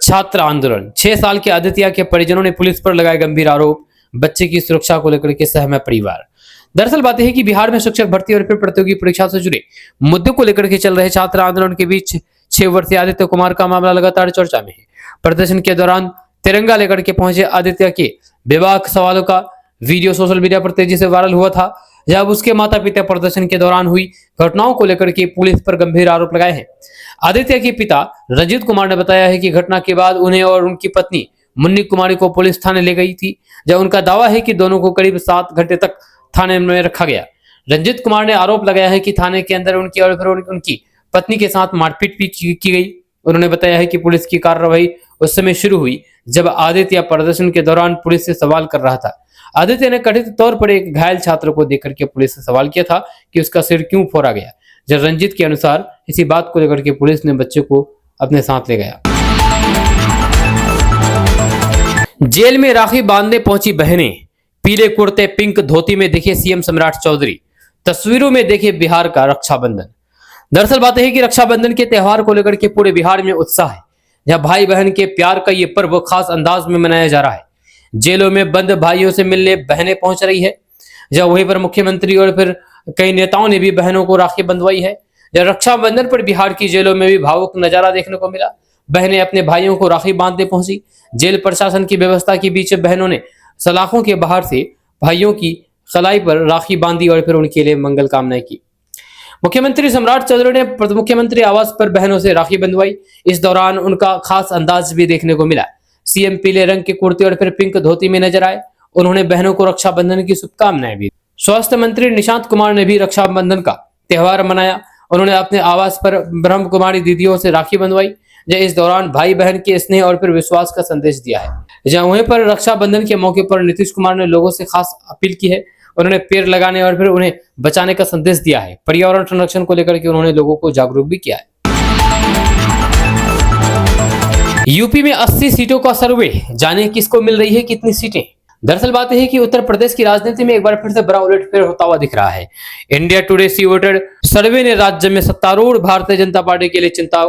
A: छात्र आंदोलन। 6 साल के आदित्य के परिजनों ने पुलिस पर लगाए गंभीर आरोप। बच्चे की सुरक्षा को लेकर के सहम है परिवार। दरअसल बात है कि बिहार में शिक्षक भर्ती और फिर प्रतियोगी परीक्षा से जुड़े मुद्दे को लेकर के चल रहे छात्र आंदोलन के बीच 6 वर्षीय आदित्य कुमार का मामला लगातार चर्चा में है। प्रदर्शन के दौरान तिरंगा लेकर के पहुंचे आदित्य के विवाद सवालों का वीडियो सोशल मीडिया पर तेजी से वायरल हुआ था, जब उसके माता पिता प्रदर्शन के दौरान हुई घटनाओं को लेकर के पुलिस पर गंभीर आरोप लगाए हैं। आदित्य के पिता रंजीत कुमार ने बताया है कि घटना के बाद उन्हें और उनकी पत्नी मुन्नी कुमारी को पुलिस थाने ले गई थी, जब उनका दावा है कि दोनों को करीब 7 घंटे तक थाने में रखा गया। रंजीत कुमार ने आरोप लगाया है कि थाने के अंदर उनकी और फिर उनकी पत्नी के साथ मारपीट भी की गई। उन्होंने बताया है कि पुलिस की कार्रवाई उस समय शुरू हुई जब आदित्य प्रदर्शन के दौरान पुलिस से सवाल कर रहा था। आदित्य ने कथित तौर पर एक घायल छात्र को देख करके पुलिस से सवाल किया था कि उसका सिर क्यों फोड़ा गया। जब रंजीत के अनुसार इसी बात को लेकर के पुलिस ने बच्चे को अपने साथ ले गया। जेल में राखी बांधने पहुंची बहनें। पीले कुर्ते पिंक धोती में दिखे सीएम सम्राट चौधरी। तस्वीरों में देखे बिहार का रक्षाबंधन। दरअसल बात है कि रक्षाबंधन के त्योहार को लेकर के पूरे बिहार में उत्साह है, जहां भाई बहन के प्यार का ये पर्व खास अंदाज में मनाया जा रहा है। जेलों में बंद भाइयों से मिलने बहनें पहुंच रही है, जहां वहीं पर मुख्यमंत्री और फिर कई नेताओं ने भी बहनों को राखी बंधवाई है। जब रक्षाबंधन पर बिहार की जेलों में भी भावुक नजारा देखने को मिला। बहनें अपने भाइयों को राखी बांधने पहुंची। जेल प्रशासन की व्यवस्था के बीच बहनों ने सलाखों के बाहर से भाइयों की कलाई पर राखी बांधी और फिर उनके लिए मंगल कामनाएं की। मुख्यमंत्री सम्राट चौधरी ने मुख्यमंत्री आवास पर बहनों से राखी बंधवाई। इस दौरान उनका खास अंदाज भी देखने को मिला। सीएम पीले रंग के कुर्ते और फिर पिंक धोती में नजर आए। उन्होंने बहनों को रक्षाबंधन की शुभकामनाएं दी। स्वास्थ्य मंत्री निशांत कुमार ने भी रक्षाबंधन का त्योहार मनाया। उन्होंने अपने आवास पर ब्रह्म कुमारी दीदियों से राखी बंधवाई। इस दौरान भाई बहन के स्नेह और फिर विश्वास का संदेश दिया है। जहां वहीं पर रक्षाबंधन के मौके पर नीतीश कुमार ने लोगों से खास अपील की है। उन्होंने पेड़ लगाने और फिर उन्हें बचाने का संदेश दिया है। पर्यावरण संरक्षण को लेकर के उन्होंने लोगों को जागरूक भी किया है। यूपी में 80 सीटों का सर्वे, जाने किसको मिल रही है कितनी सीटें। दरअसल बात है कि उत्तर प्रदेश की राजनीति में एक बार फिर से बड़ा उलटफेर होता हुआ दिख रहा है। इंडिया टुडे सी वोटर सर्वे ने राज्य में सत्तारूढ़ भारतीय जनता पार्टी के लिए चिंता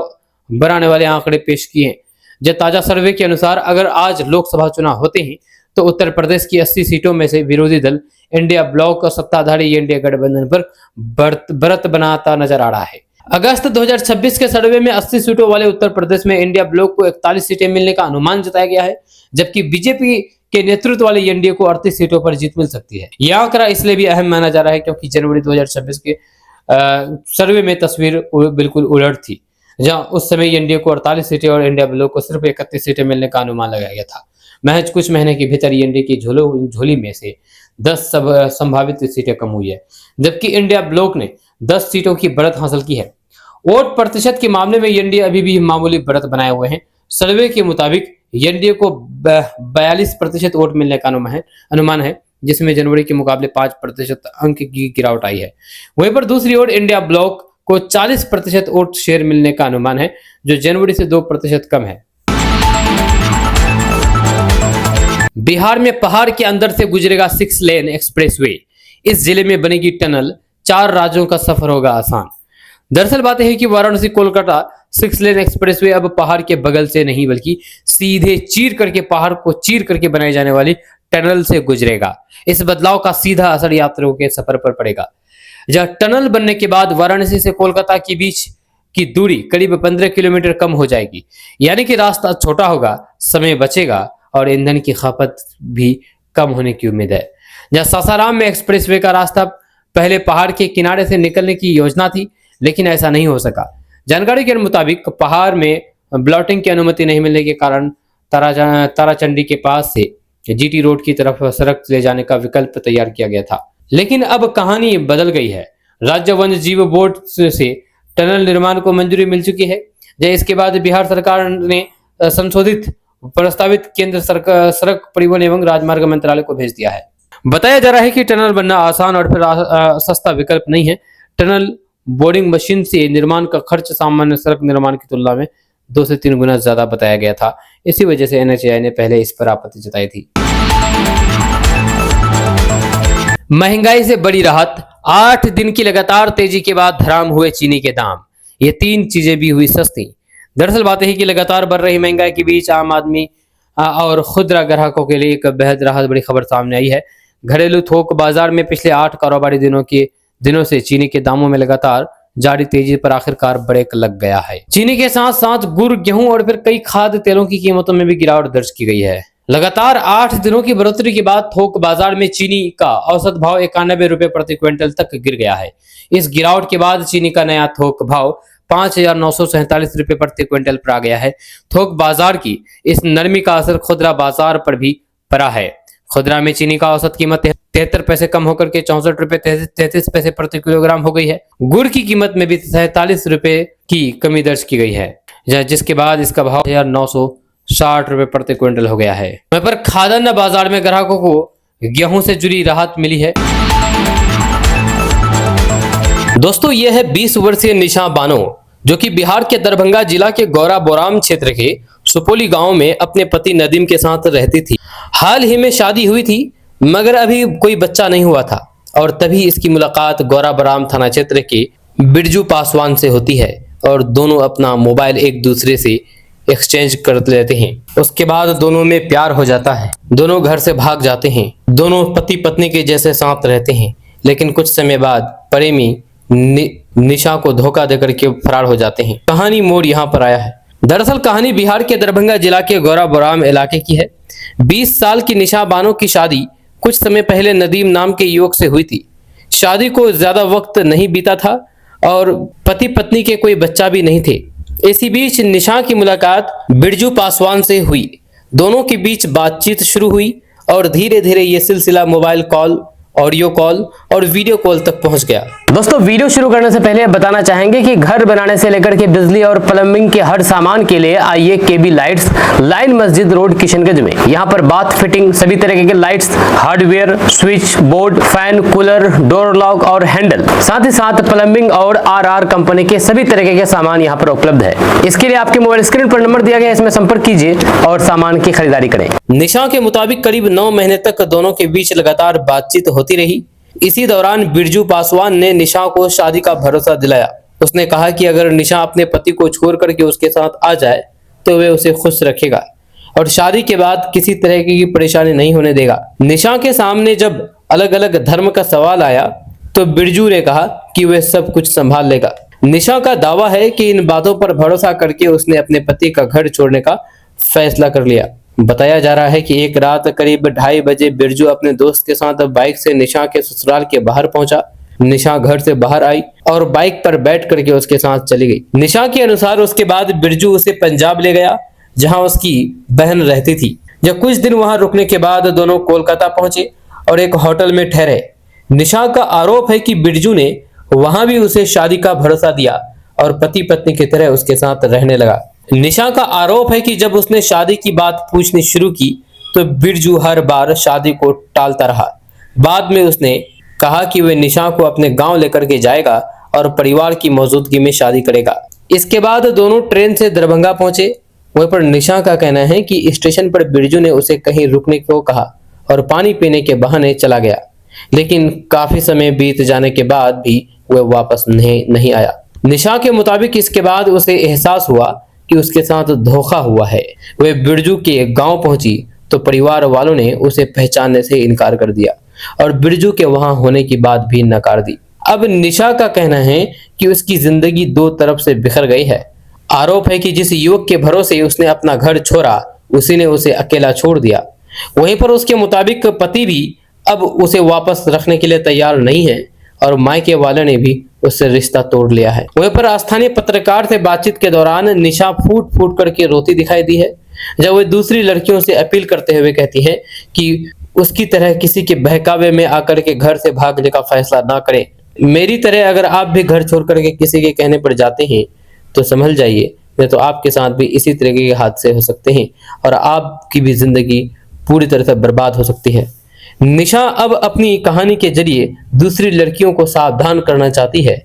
A: बढ़ाने वाले आंकड़े पेश किए हैं। जब ताजा सर्वे के अनुसार अगर आज लोकसभा चुनाव होते हैं तो उत्तर प्रदेश की 80 सीटों में से विरोधी दल इंडिया ब्लॉक और सत्ताधारी इंडिया गठबंधन पर बढ़त बनाता नजर आ रहा है। अगस्त 2026 के सर्वे में 80 सीटों वाले उत्तर प्रदेश में इंडिया ब्लॉक को 41 सीटें मिलने का अनुमान जताया गया है, जबकि बीजेपी के नेतृत्व वाले एनडीए को 38 सीटों पर जीत मिल सकती है। यह आंकड़ा इसलिए भी अहम माना जा रहा है क्योंकि जनवरी 2026 के सर्वे में तस्वीर बिल्कुल उलट थी, जहां उस समय एनडीए को 48 सीटें और इंडिया ब्लॉक को सिर्फ 31 सीटें मिलने का अनुमान लगाया गया था। महज कुछ महीने के भीतर एनडीए की झोली में से 10 संभावित सीटें कम हुई है, जबकि इंडिया ब्लॉक ने 10 सीटों की बढ़त हासिल की है। वोट प्रतिशत के मामले में एनडीए अभी भी मामूली बढ़त बनाए हुए हैं। सर्वे के मुताबिक एनडीए को 42% वोट मिलने का अनुमान है, जिसमें जनवरी के मुकाबले 5% अंक की गिरावट आई है। वहीं पर दूसरी ओर इंडिया ब्लॉक को 40% वोट शेयर मिलने का अनुमान है, जो जनवरी से 2% कम है। बिहार में पहाड़ के अंदर से गुजरेगा 6 लेन एक्सप्रेसवे। इस जिले में बनेगी टनल, 4 राज्यों का सफर होगा आसान। दरअसल बात है कि वाराणसी कोलकाता 6 लेन एक्सप्रेसवे अब पहाड़ के बगल से नहीं बल्कि सीधे पहाड़ को चीर करके बनाई जाने वाली टनल से गुजरेगा। इस बदलाव का सीधा असर यात्रियों के सफर पर पड़ेगा। जहां टनल बनने के बाद वाराणसी से कोलकाता के बीच की दूरी करीब 15 किलोमीटर कम हो जाएगी, यानी कि रास्ता छोटा होगा, समय बचेगा और ईंधन की खपत भी कम होने की उम्मीद है। जहां सासाराम में एक्सप्रेसवे का रास्ता पहले पहाड़ के किनारे से निकलने की योजना थी, लेकिन ऐसा नहीं हो सका। जानकारी के मुताबिक पहाड़ में ब्लॉटिंग की अनुमति नहीं मिलने के कारण ताराचंडी के पास से जीटी रोड की तरफ सड़क ले जाने का विकल्प तैयार किया गया था, लेकिन अब कहानी बदल गई है। राज्य वन्य जीव बोर्ड से टनल निर्माण को मंजूरी मिल चुकी है। इसके बाद बिहार सरकार ने संशोधित प्रस्तावित केंद्र सड़क परिवहन एवं राजमार्ग मंत्रालय को भेज दिया है। बताया जा रहा है कि टनल बनना आसान और फिर सस्ता विकल्प नहीं है। टनल बोर्डिंग मशीन से निर्माण का खर्च सामान्य सड़क निर्माण की तुलना में 2 से 3 गुना ज्यादा बताया गया था। इसी वजह से NHAI ने पहले इस पर आपत्ति जताई थी। महंगाई से बड़ी राहत, 8 दिन की लगातार तेजी के बाद धराम हुए चीनी के दाम। ये 3 चीजें भी हुई सस्ती। दरअसल बात है कि लगातार बढ़ रही महंगाई के बीच आम आदमी और खुदरा ग्राहकों के लिए एक बेहद राहत बड़ी खबर सामने आई है। घरेलू थोक बाजार में पिछले 8 कारोबारी दिनों से चीनी के दामों में लगातार जारी तेजी पर आखिरकार ब्रेक लग गया है। चीनी के साथ साथ गुड़, गेहूं और फिर कई खाद्य तेलों की कीमतों में भी गिरावट दर्ज की गई है। लगातार 8 दिनों की बढ़ोतरी के बाद थोक बाजार में चीनी का औसत भाव 91 रुपए प्रति क्विंटल तक गिर गया है। इस गिरावट के बाद चीनी का नया थोक भाव 5,947 रुपए प्रति क्विंटल पर आ गया है। थोक बाजार की इस नरमी का असर खुदरा बाजार पर भी पड़ा है। खुदरा में चीनी का औसत कीमत 73 पैसे कम होकर के 64 रुपए 33 पैसे प्रति किलोग्राम हो गई है। गुड़ की कीमत में भी 47 रुपए की कमी दर्ज की गई है, जिसके बाद इसका भाव 1,960 रुपए प्रति क्विंटल हो गया है। वहीं पर खाद्यान्न बाजार में ग्राहकों को गेहूं से जुड़ी राहत मिली है। दोस्तों, यह है 20 वर्षीय निशा बानो, जो कि बिहार के दरभंगा जिला के गौरा बोराम क्षेत्र के सुपोली गांव में अपने पति नदीम के साथ रहती थी। हाल ही में शादी हुई थी, मगर अभी कोई बच्चा नहीं हुआ था और तभी इसकी मुलाकात गौरा बोराम थाना क्षेत्र के बिरजू पासवान से होती है और दोनों अपना मोबाइल एक दूसरे से एक्सचेंज कर लेते हैं। उसके बाद दोनों में प्यार हो जाता है। दोनों घर से भाग जाते हैं। दोनों पति पत्नी के जैसे साथ रहते हैं, लेकिन कुछ समय बाद प्रेमी निशा को धोखा देकर के फरार हो जाते हैं। कहानी मोड़ यहाँ पर आया है। दरअसल कहानी बिहार के दरभंगा जिला के गौरा बोराम इलाके की है। 20 साल की निशा बानो की शादी कुछ समय पहले नदीम नाम के युवक से हुई थी। शादी को ज्यादा वक्त नहीं बीता था और पति पत्नी के कोई बच्चा भी नहीं थे। इसी बीच निशा की मुलाकात बिरजू पासवान से हुई। दोनों के बीच बातचीत शुरू हुई और धीरे धीरे ये सिलसिला मोबाइल कॉल, ऑडियो कॉल और वीडियो कॉल तक पहुंच गया। दोस्तों, वीडियो शुरू करने से पहले बताना चाहेंगे कि घर बनाने से लेकर के बिजली और प्लम्बिंग के हर सामान के लिए आइए केबी लाइट्स, लाइन मस्जिद रोड, किशनगंज में। यहाँ पर बाथ फिटिंग, सभी तरह के lights, hardware, switch board, fan, cooler, door lock और हैंडल, साथ ही साथ प्लम्बिंग और RR कंपनी के सभी तरह के सामान यहाँ पर उपलब्ध है। इसके लिए आपके मोबाइल स्क्रीन पर नंबर दिया गया है, इसमें संपर्क कीजिए और सामान की खरीदारी करें। निशा के मुताबिक करीब 9 महीने तक दोनों के बीच लगातार बातचीत होती रही। इसी दौरान बिरजू पासवान ने निशा को शादी का भरोसा दिलाया। उसने कहा कि अगर निशा अपने पति को छोड़ करके उसके साथ आ जाए तो वे उसे खुश रखेगा और शादी के बाद किसी तरह की परेशानी नहीं होने देगा। निशा के सामने जब अलग अलग धर्म का सवाल आया तो बिरजू ने कहा कि वह सब कुछ संभाल लेगा। निशा का दावा है कि इन बातों पर भरोसा करके उसने अपने पति का घर छोड़ने का फैसला कर लिया। बताया जा रहा है कि एक रात करीब 2:30 बजे बिरजू अपने दोस्त के साथ बाइक से निशा के ससुराल के बाहर पहुंचा। निशा घर से बाहर आई और बाइक पर बैठ करके उसके साथ चली गई। निशा के अनुसार उसके बाद बिरजू उसे पंजाब ले गया, जहां उसकी बहन रहती थी। जब कुछ दिन वहां रुकने के बाद दोनों कोलकाता पहुंचे और एक होटल में ठहरे। निशा का आरोप है कि बिरजू ने वहां भी उसे शादी का भरोसा दिया और पति पत्नी की तरह उसके साथ रहने लगा। निशा का आरोप है कि जब उसने शादी की बात पूछनी शुरू की तो बिरजू हर बार शादी को टालता रहा। बाद में उसने कहा कि वह निशा को अपने गांव लेकर के जाएगा और परिवार की मौजूदगी में शादी करेगा। इसके बाद दोनों ट्रेन से दरभंगा पहुंचे। वहीं पर निशा का कहना है कि स्टेशन पर बिरजू ने उसे कहीं रुकने को कहा और पानी पीने के बहाने चला गया, लेकिन काफी समय बीत जाने के बाद भी वह वापस नहीं आया। निशा के मुताबिक इसके बाद उसे एहसास हुआ कि उसके साथ धोखा हुआ है। वह बिरजू के गांव पहुंची तो परिवार वालों ने उसे पहचानने से इनकार कर दिया और बिरजू के वहां होने की बात भी नकार दी। अब निशा का कहना है कि उसकी जिंदगी 2 तरफ से बिखर गई है। आरोप है कि जिस युवक के भरोसे उसने अपना घर छोड़ा, उसी ने उसे अकेला छोड़ दिया। वहीं पर उसके मुताबिक पति भी अब उसे वापस रखने के लिए तैयार नहीं है और मायके वालों ने भी उससे रिश्ता तोड़ लिया है। वहीं पर स्थानीय पत्रकार से बातचीत के दौरान निशा फूट फूट करके रोती दिखाई दी है, जब वह दूसरी लड़कियों से अपील करते हुए कहती है कि उसकी तरह किसी के बहकावे में आकर के घर से भागने का फैसला ना करें। मेरी तरह अगर आप भी घर छोड़ करके किसी के कहने पर जाते हैं तो संभल जाइए, नहीं तो आपके साथ भी इसी तरह के हादसे हो सकते हैं और आपकी भी जिंदगी पूरी तरह से बर्बाद हो सकती है। निशा अब अपनी कहानी के जरिए दूसरी लड़कियों को सावधान करना चाहती है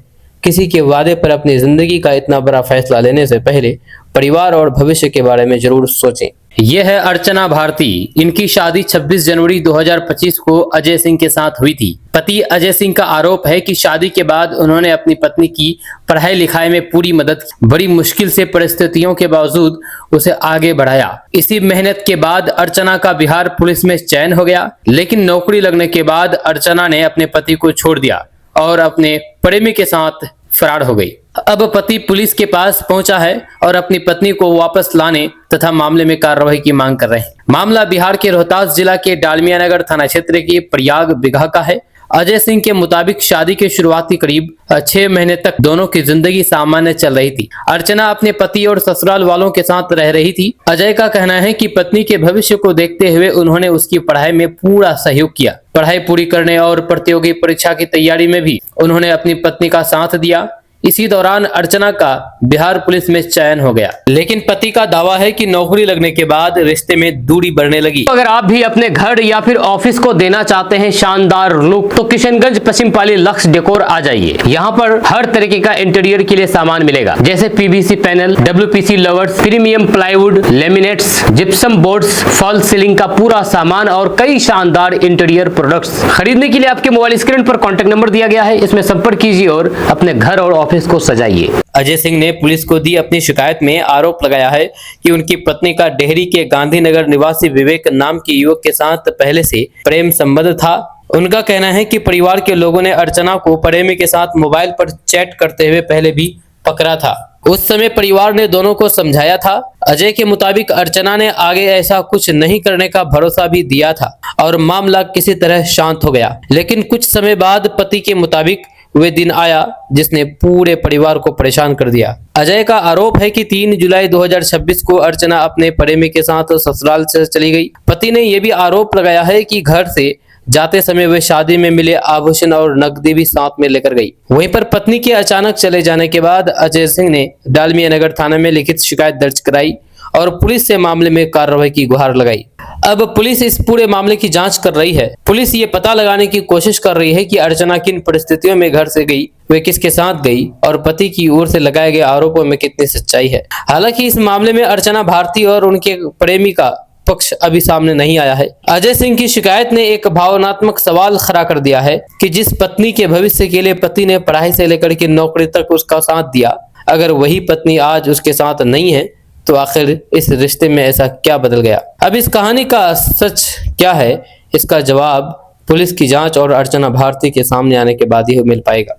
A: किसी के वादे पर अपनी जिंदगी का इतना बड़ा फैसला लेने से पहले परिवार और भविष्य के बारे में जरूर सोचें। यह है अर्चना भारती। इनकी शादी 26 जनवरी 2025 को अजय सिंह के साथ हुई थी। पति अजय सिंह का आरोप है कि शादी के बाद उन्होंने अपनी पत्नी की पढ़ाई लिखाई में पूरी मदद की। बड़ी मुश्किल से परिस्थितियों के बावजूद उसे आगे बढ़ाया। इसी मेहनत के बाद अर्चना का बिहार पुलिस में चयन हो गया, लेकिन नौकरी लगने के बाद अर्चना ने अपने पति को छोड़ दिया और अपने प्रेमी के साथ फरार हो गई। अब पति पुलिस के पास पहुंचा है और अपनी पत्नी को वापस लाने तथा मामले में कार्रवाई की मांग कर रहे हैं। मामला बिहार के रोहतास जिला के डालमिया नगर थाना क्षेत्र के प्रयाग बिघा का है। अजय सिंह के मुताबिक शादी के शुरुआती करीब 6 महीने तक दोनों की जिंदगी सामान्य चल रही थी। अर्चना अपने पति और ससुराल वालों के साथ रह रही थी। अजय का कहना है कि पत्नी के भविष्य को देखते हुए उन्होंने उसकी पढ़ाई में पूरा सहयोग किया। पढ़ाई पूरी करने और प्रतियोगी परीक्षा की तैयारी में भी उन्होंने अपनी पत्नी का साथ दिया। इसी दौरान अर्चना का बिहार पुलिस में चयन हो गया, लेकिन पति का दावा है कि नौकरी लगने के बाद रिश्ते में दूरी बढ़ने लगी।
B: अगर आप भी अपने घर या फिर ऑफिस को देना चाहते हैं शानदार लुक, तो किशनगंज पश्चिम पाली लक्स डेकोर आ जाइए। यहाँ पर हर तरीके का इंटीरियर के लिए सामान मिलेगा, जैसे PVC panel, WPC lovers, premium plywood, laminates, gypsum boards, fall ceiling का पूरा सामान और कई शानदार इंटीरियर प्रोडक्ट्स। खरीदने के लिए आपके मोबाइल स्क्रीन पर कॉन्टेक्ट नंबर दिया गया है, इसमें संपर्क कीजिए और अपने घर और ऑफिस को सजाइए।
A: अजय सिंह ने पुलिस को दी अपनी शिकायत में आरोप लगाया है कि उनकी पत्नी का डेहरी के गांधीनगर निवासी विवेक नाम के युवक के साथ पहले से प्रेम संबंध था। उनका कहना है कि परिवार के लोगों ने अर्चना को प्रेमी के साथ मोबाइल पर चैट करते हुए पहले भी पकड़ा था। उस समय परिवार ने दोनों को समझाया था। अजय के मुताबिक अर्चना ने आगे ऐसा कुछ नहीं करने का भरोसा भी दिया था और मामला किसी तरह शांत हो गया। लेकिन कुछ समय बाद पति के मुताबिक वे दिन आया जिसने पूरे परिवार को परेशान कर दिया। अजय का आरोप है कि 3 जुलाई 2026 को अर्चना अपने प्रेमी के साथ ससुराल से चली गई। पति ने यह भी आरोप लगाया है कि घर से जाते समय वे शादी में मिले आभूषण और नकदी भी साथ में लेकर गई। वहीं पर पत्नी के अचानक चले जाने के बाद अजय सिंह ने डालमिया नगर थाना में लिखित शिकायत दर्ज कराई और पुलिस से मामले में कार्रवाई की गुहार लगाई। अब पुलिस इस पूरे मामले की जांच कर रही है। पुलिस ये पता लगाने की कोशिश कर रही है कि अर्चना किन परिस्थितियों में घर से गई, वे किसके साथ गई और पति की ओर से लगाए गए आरोपों में कितनी सच्चाई है। हालांकि इस मामले में अर्चना भारती और उनके प्रेमी का पक्ष अभी सामने नहीं आया है। अजय सिंह की शिकायत ने एक भावनात्मक सवाल खड़ा कर दिया है कि जिस पत्नी के भविष्य के लिए पति ने पढ़ाई से लेकर के नौकरी तक उसका साथ दिया, अगर वही पत्नी आज उसके साथ नहीं है तो आखिर इस रिश्ते में ऐसा क्या बदल गया। अब इस कहानी का सच क्या है, इसका जवाब पुलिस की जांच और अर्चना भारती के सामने आने के बाद ही मिल पाएगा।